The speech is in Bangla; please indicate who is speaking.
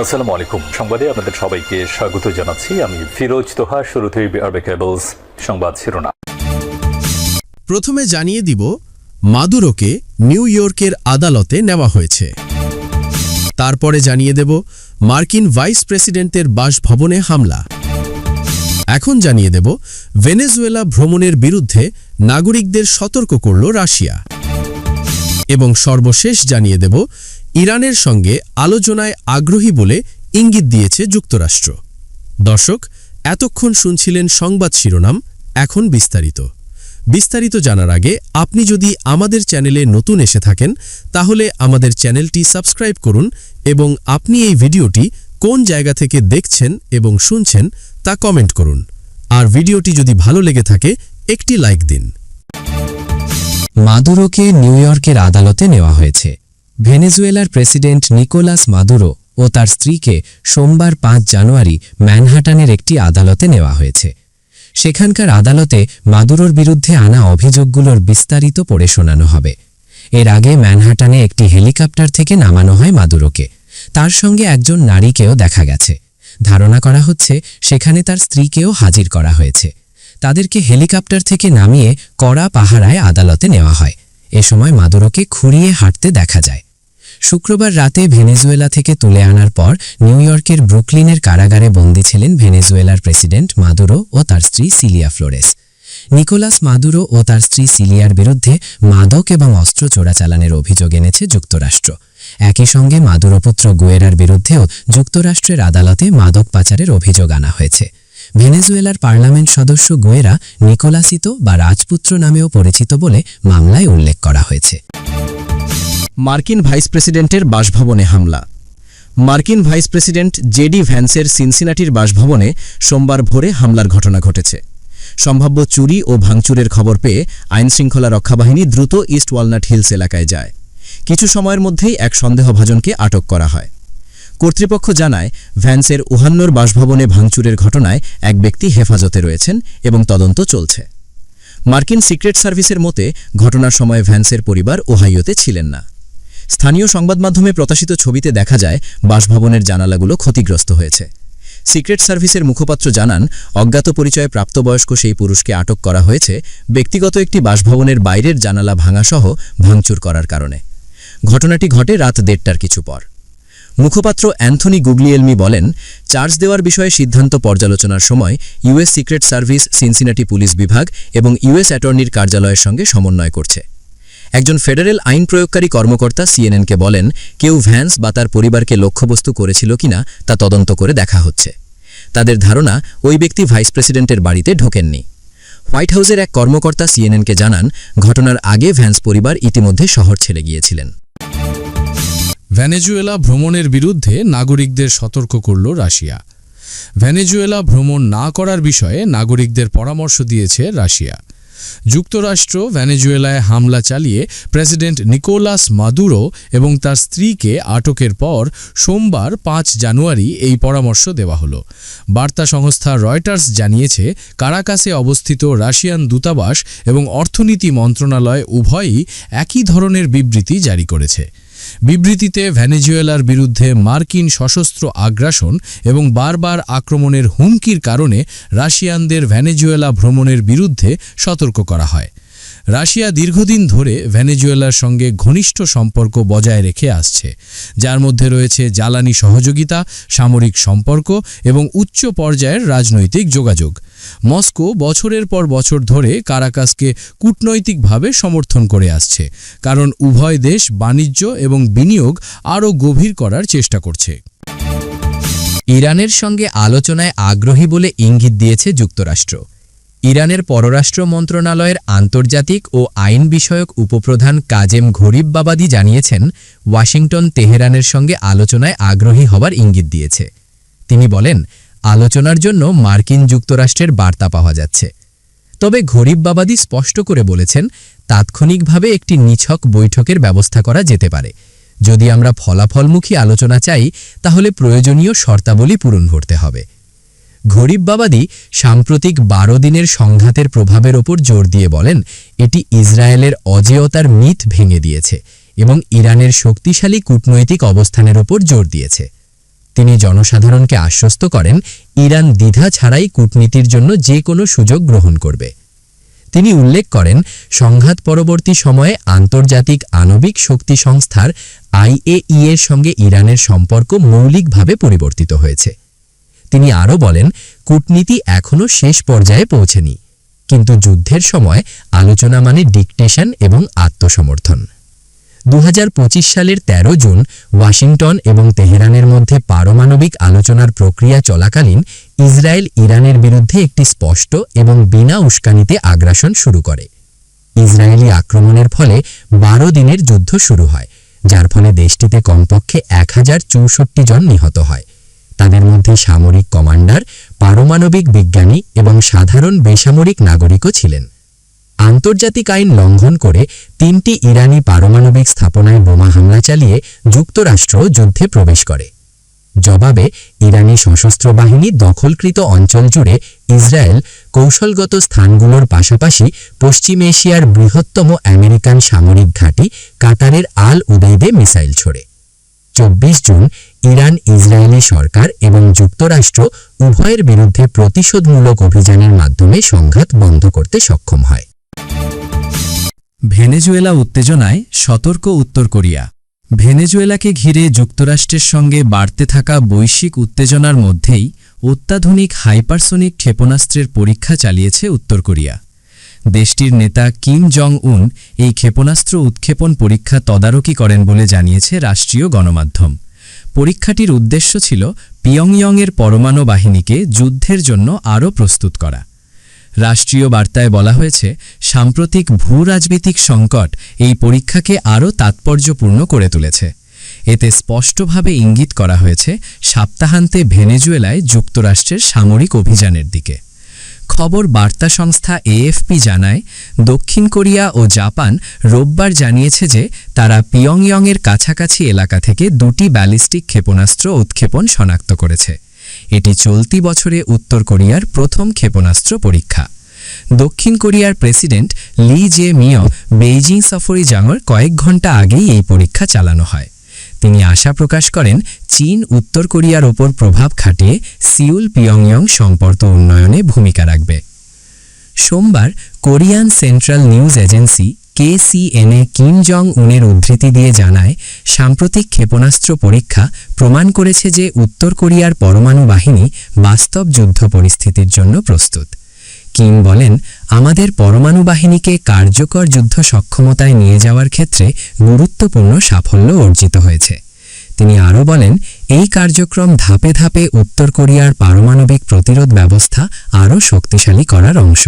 Speaker 1: আসসালামু আলাইকুম। সংবাদে আপনাদের সবাইকে স্বাগত জানাচ্ছি। আমি ফিরোজ তোহা। শুরুতেই বিআরবি কেবলস সংবাদ শিরোনাম।
Speaker 2: প্রথমে জানিয়ে দিব, মাদুরোকে নিউ ইয়র্কের আদালতে নেওয়া হয়েছে। তারপরে জানিয়ে দেব, মার্কিন ভাইস প্রেসিডেন্টের বাসভবনে হামলা। এখন জানিয়ে দেব, ভেনেজুয়েলা ভ্রমণের বিরুদ্ধে নাগরিকদের সতর্ক করল রাশিয়া। এবং সর্বশেষ জানিয়ে দেব, ইরানের সঙ্গে আলোচনায় আগ্রহী বলে ইঙ্গিত দিয়েছে যুক্তরাষ্ট্র। দর্শক, এতক্ষণ শুনছিলেন সংবাদ শিরোনাম। এখন বিস্তারিত জানার আগে আপনি যদি আমাদের চ্যানেলে নতুন এসে থাকেন তাহলে আমাদের চ্যানেলটি সাবস্ক্রাইব করুন এবং আপনি এই ভিডিওটি কোন জায়গা থেকে দেখছেন এবং শুনছেন তা কমেন্ট করুন। আর ভিডিওটি যদি ভালো লেগে থাকে একটি লাইক দিন।
Speaker 3: মাদুরোকে নিউ ইয়র্কের আদালতে নেওয়া হয়েছে। ভেনেজুয়েলার প্রেসিডেন্ট নিকোলাস মাদুরো ও তার স্ত্রীকে সোমবার ৫ জানুয়ারি ম্যানহাটানের একটি আদালতে নেওয়া হয়েছে। সেখানকার আদালতে মাদুরোর বিরুদ্ধে আনা অভিযোগগুলোর বিস্তারিত পড়ে শোনানো হবে। এর আগে ম্যানহাটানে একটি হেলিকপ্টার থেকে নামানো হয় মাদুরোকে। তার সঙ্গে একজন নারীকেও দেখা গেছে। ধারণা করা হচ্ছে সেখানে তার স্ত্রীকেও হাজির করা হয়েছে। তাদেরকে হেলিকপ্টার থেকে নামিয়ে কড়া পাহারায় আদালতে নেওয়া হয়। এ সময় মাদুরোকে খুঁড়িয়ে হাঁটতে দেখা যায়। শুক্রবার রাতে ভেনেজুয়েলা থেকে তুলে আনার পর নিউ ইয়র্কের ব্রুকলিনের কারাগারে বন্দী ছিলেন ভেনেজুয়েলার প্রেসিডেন্ট মাদুরো ও তার স্ত্রী সিলিয়া ফ্লোরেস। নিকোলাস মাদুরো ও তার স্ত্রী সিলিয়ার বিরুদ্ধে মাদক এবং অস্ত্র চোরাচালানের অভিযোগ এনেছে যুক্তরাষ্ট্র। একই সঙ্গে মাদুরোপুত্র গুয়েরার বিরুদ্ধেও যুক্তরাষ্ট্রের আদালতে মাদক পাচারের অভিযোগ আনা হয়েছে। ভেনেজুয়েলার পার্লামেন্ট সদস্য গুয়েরা নিকোলাসিতো বা রাজপুত্র নামেও পরিচিত বলে মামলায় উল্লেখ করা হয়েছে।
Speaker 4: মার্কিন ভাইস প্রেসিডেন্টের বাসভবনে হামলা। মার্কিন ভাইস প্রেসিডেন্ট জেডি ভ্যান্সের সিনসিনাটির বাসভবনে সোমবার ভোরে হামলার ঘটনা ঘটেছে। সম্ভাব্য চুরি ও ভাঙচুরের খবর পেয়ে আইনশৃঙ্খলা রক্ষাবাহিনী দ্রুত ইস্ট ওয়ালনাট হিলস এলাকায় যায়। কিছু সময়ের মধ্যেই এক সন্দেহভাজনকে আটক করা হয়। কর্তৃপক্ষ জানায়, ভ্যান্সের উহান্নর বাসভবনে ভাঙচুরের ঘটনায় এক ব্যক্তি হেফাজতে রয়েছেন এবং তদন্ত চলছে। মার্কিন সিক্রেট সার্ভিসের মতে ঘটনার সময় ভ্যান্সের পরিবার ওহাইওতে ছিলেন না। স্থানীয় সংবাদমাধ্যমে প্রকাশিত ছবিতে দেখা যায় বাসভবনের জানালাগুলো ক্ষতিগ্রস্ত হয়েছে। সিক্রেট সার্ভিসের মুখপাত্র জানান, অজ্ঞাত পরিচয়ে প্রাপ্তবয়স্ক সেই পুরুষকে আটক করা হয়েছে ব্যক্তিগত একটি বাসভবনের বাইরের জানালা ভাঙাসহ ভাঙচুর করার কারণে। ঘটনাটি ঘটে রাত ১:৩০টার কিছু পর। মুখপাত্র অ্যান্থনি গুগলিয়েলমি বলেন, চার্জ দেওয়ার বিষয়ে সিদ্ধান্ত পর্যালোচনার সময় US secret service, Cincinnati police বিভাগ এবং ইউএস অ্যাটর্নির কার্যালয়ের সঙ্গে সমন্বয় করছে। একজন ফেডারেল আইন প্রয়োগকারী কর্মকর্তা সিএনএনকে বলেন, কেউ ভ্যান্স বা তার পরিবারকে লক্ষ্যবস্তু করেছিল কিনা তা তদন্ত করে দেখা হচ্ছে। তাদের ধারণা, ওই ব্যক্তি ভাইস প্রেসিডেন্টের বাড়িতে ঢোকেননি। হোয়াইট হাউসের এক কর্মকর্তা সিএনএনকে জানান, ঘটনার আগে ভ্যান্স পরিবার ইতিমধ্যে শহর ছেড়ে গিয়েছিলেন।
Speaker 2: ভেনেজুয়েলা ভ্রমণের বিরুদ্ধে নাগরিকদের সতর্ক করল রাশিয়া। ভেনেজুয়েলা ভ্রমণ না করার বিষয়ে নাগরিকদের পরামর্শ দিয়েছে রাশিয়া। যুক্তরাষ্ট্র ভেনেজুয়েলায় হামলা চালিয়ে প্রেসিডেন্ট নিকোলাস মাদুরো এবং তার স্ত্রীকে আটকের পর সোমবার ৫ জানুয়ারি এই পরামর্শ দেওয়া হলো। বার্তা সংস্থা রয়টার্স জানিয়েছে, কারাকাসে অবস্থিত রাশিয়ান দূতাবাস এবং অর্থনীতি মন্ত্রণালয় উভয়ই একই ধরনের বিবৃতি জারি করেছে। বিবৃতিতে ভেনেজুয়েলার বিরুদ্ধে মার্কিন সশস্ত্র আগ্রাসন এবং বারবার আক্রমণের হুমকির কারণে রাশিয়ানদের ভেনেজুয়েলা ভ্রমণের বিরুদ্ধে সতর্ক করা হয়। রাশিয়া দীর্ঘদিন ধরে ভেনেজুয়েলার সঙ্গে ঘনিষ্ঠ সম্পর্ক বজায় রেখে আসছে, যার মধ্যে রয়েছে জ্বালানি সহযোগিতা, সামরিক সম্পর্ক এবং উচ্চ পর্যায়ের রাজনৈতিক যোগাযোগ। মস্কো বছরের পর বছর ধরে কারাকাসকে কূটনৈতিকভাবে সমর্থন করে আসছে, কারণ উভয় দেশ বাণিজ্য এবং বিনিয়োগ আরও গভীর করার চেষ্টা করছে।
Speaker 3: ইরানের সঙ্গে আলোচনায় আগ্রহী বলে ইঙ্গিত দিয়েছে যুক্তরাষ্ট্র। ইরানের পররাষ্ট্র মন্ত্রণালয়ের আন্তর্জাতিক ও আইন বিষয়ক উপপ্রধান কাজেম ঘরিববাবাদি জানিয়েছেন, ওয়াশিংটন তেহরানের সঙ্গে আলোচনায় আগ্রহী হবার ইঙ্গিত দিয়েছে। তিনি বলেন, আলোচনার জন্য মার্কিন যুক্তরাষ্ট্রের বার্তা পাওয়া যাচ্ছে। তবে ঘরিববাবাদি স্পষ্ট করে বলেছেন, তাৎক্ষণিকভাবে একটি নিছক বৈঠকের ব্যবস্থা করা যেতে পারে। যদি আমরা ফলাফলমুখী আলোচনা চাই তাহলে প্রয়োজনীয় শর্তাবলী পূরণ করতে হবে। ঘরিববাবাদি সাম্প্রতিক ১২ দিনের সংঘাতের প্রভাবের ওপর জোর দিয়ে বলেন, এটি ইসরায়েলের অজেয়তার মিথ ভেঙে দিয়েছে এবং ইরানের শক্তিশালী কূটনৈতিক অবস্থানের ওপর জোর দিয়েছে। তিনি জনসাধারণকে আশ্বস্ত করেন ইরান দ্বিধা ছাড়াই কূটনীতির জন্য যে কোনো সুযোগ গ্রহণ করবে। তিনি উল্লেখ করেন সংঘাত পরবর্তী সময়ে আন্তর্জাতিক আণবিক শক্তি সংস্থার IAEA এর সঙ্গে ইরানের সম্পর্ক মৌলিকভাবে পরিবর্তিত হয়েছে। তিনি আরও বলেন কূটনীতি এখনও শেষ পর্যায়ে পৌঁছেনি, কিন্তু যুদ্ধের সময় আলোচনা মানে ডিকটেশন এবং আত্মসমর্থন। 2025 সালের 13 জুন ওয়াশিংটন এবং তেহরানের মধ্যে পারমাণবিক আলোচনার প্রক্রিয়া চলাকালীন ইসরায়েল ইরানের বিরুদ্ধে একটি স্পষ্ট এবং বিনা উস্কানিতে আগ্রাসন শুরু করে। ইসরায়েলি আক্রমণের ফলে 12 দিনের যুদ্ধ শুরু হয়, যার ফলে দেশটিতে কমপক্ষে 1064 জন নিহত হয়। তাদের মধ্যে সামরিক কমান্ডার, পারমাণবিক বিজ্ঞানী এবং সাধারণ বেসামরিক নাগরিকও ছিলেন। আন্তর্জাতিক আইন লঙ্ঘন করে 3টি ইরানি পারমাণবিক স্থাপনায় বোমা হামলা চালিয়ে যুক্তরাষ্ট্র যুদ্ধে প্রবেশ করে। জবাবে ইরানি সশস্ত্র বাহিনী দখলকৃত অঞ্চল জুড়ে ইসরায়েল কৌশলগত স্থানগুলোর পাশাপাশি পশ্চিম এশিয়ার বৃহত্তম আমেরিকান সামরিক ঘাঁটি কাতারের আল উদেইদে মিসাইল ছোড়ে। 24 জুন ইরান ইসরায়েলি সরকার এবং যুক্তরাষ্ট্র উভয়ের বিরুদ্ধে প্রতিশোধমূলক অভিযানের মাধ্যমে সংঘাত বন্ধ করতে সক্ষম হয়।
Speaker 2: ভেনেজুয়েলা উত্তেজনায় সতর্ক উত্তর কোরিয়া। ভেনেজুয়েলাকে ঘিরে যুক্তরাষ্ট্রের সঙ্গে বাড়তে থাকা বৈশ্বিক উত্তেজনার মধ্যেই অত্যাধুনিক হাইপারসোনিক ক্ষেপণাস্ত্রের পরীক্ষা চালিয়েছে উত্তর কোরিয়া। দেশটির নেতা কিম জং উন এই ক্ষেপণাস্ত্র উৎক্ষেপণ পরীক্ষা তদারকি করেন বলে জানিয়েছে রাষ্ট্রীয় গণমাধ্যম। পরীক্ষাটির উদ্দেশ্য ছিল পিয়ংইয়ংয়ের পরমাণু বাহিনীকে যুদ্ধের জন্য আরও প্রস্তুত করা। রাষ্ট্রীয় বার্তায় বলা হয়েছে, সাম্প্রতিক ভূরাজনৈতিক সংকট এই পরীক্ষাকে আরও তাৎপর্যপূর্ণ করে তুলেছে। এতে স্পষ্টভাবে ইঙ্গিত করা হয়েছে সপ্তাহান্তে ভেনেজুয়েলায় যুক্তরাষ্ট্রের সামরিক অভিযানের দিকে। খবর বার্তা সংস্থা AFP জানায়, দক্ষিণ কোরিয়া ও জাপান রোববার জানিয়েছে যে তারা পিয়ংইয়ংয়ের কাছাকাছি এলাকা থেকে 2টি ব্যালিস্টিক ক্ষেপণাস্ত্র উৎক্ষেপণ শনাক্ত করেছে। এটি চলতি বছরে উত্তর কোরিয়ার প্রথম ক্ষেপণাস্ত্র পরীক্ষা। দক্ষিণ কোরিয়ার প্রেসিডেন্ট লি জে মিয় বেইজিং সফরে যাওয়ার কয়েক ঘণ্টা আগেই এই পরীক্ষা চালানো হয়। তিনি আশা প্রকাশ করেন চীন উত্তর কোরিয়ার ওপর প্রভাব খাটিয়ে সিউল পিয়ংইয়ং সম্পর্ক উন্নয়নে ভূমিকা রাখবে। সোমবার Korean central news agency KCNA Kim Jong উনের উদ্ধৃতি দিয়ে জানায়, সাম্প্রতিক ক্ষেপণাস্ত্র পরীক্ষা প্রমাণ করেছে যে উত্তর কোরিয়ার পরমাণু বাহিনী বাস্তব যুদ্ধ পরিস্থিতির জন্য প্রস্তুত। কিম বলেন, আমাদের পরমাণু বাহিনীকে কার্যকর যুদ্ধ সক্ষমতায় নিয়ে যাওয়ার ক্ষেত্রে গুরুত্বপূর্ণ সাফল্য অর্জিত হয়েছে। তিনি আরও বলেন, এই কার্যক্রম ধাপে ধাপে উত্তর কোরিয়ার পারমাণবিক প্রতিরোধ ব্যবস্থা আরও শক্তিশালী করার অংশ।